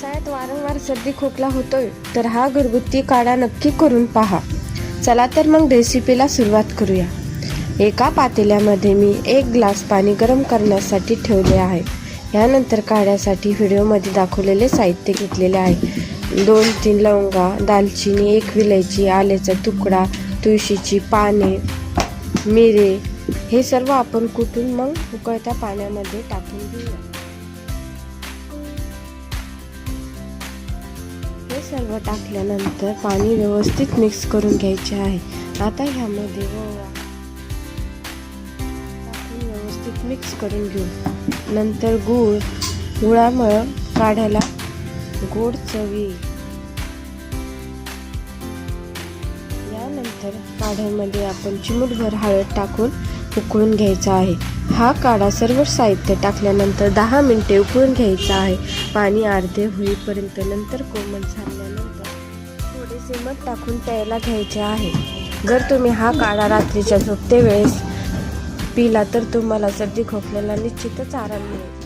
पावसाळ्यात वारंवार सर्दी खोकला होतोय तर हा घरगुती काढा नक्की करून पहा. चला तर मग रेसिपीला सुरुवात करूया. एका पातेल्यामध्ये मी 1 ग्लास पाणी गरम करण्यासाठी ठेवले आहे. यानंतर काढ्यासाठी व्हिडिओमध्ये दाखवलेले साहित्य घेतलेले आहे. 2-3 लवंगा, दालचिनी, 1 विलायची, आल्याचा तुकडा, तुळशीची पाने, मिरे हे सर्व आपण कुटून मग उकळत्या पाण्यामध्ये टाकून घेऊया. हे सर्व टाकल्यानंतर पाणी व्यवस्थित मिक्स करून घ्यायचे आहे. आता ह्यामध्ये ओवा टाकून व्यवस्थित मिक्स करून घेऊ. नंतर गुळामुळे काढ्याला गोड चव येईल. यानंतर काढ्यामध्ये आपण चिमूटभर हळद टाकून उकळून घ्यायचा आहे. हा काढा सर्व साहित्य टाकल्यानंतर 10 मिनिटे उकळून घ्यायचा आहे. पाणी अर्धे होईपर्यंत. नंतर कोमट झाल्यानंतर थोडेसे मध टाकून प्यायला घ्यायचे आहे. जर तुम्ही हा काढा रात्रीच्या झोपते वेळेस पिला तर तुम्हाला सर्दी खोकल्याला निश्चितच आराम मिळेल.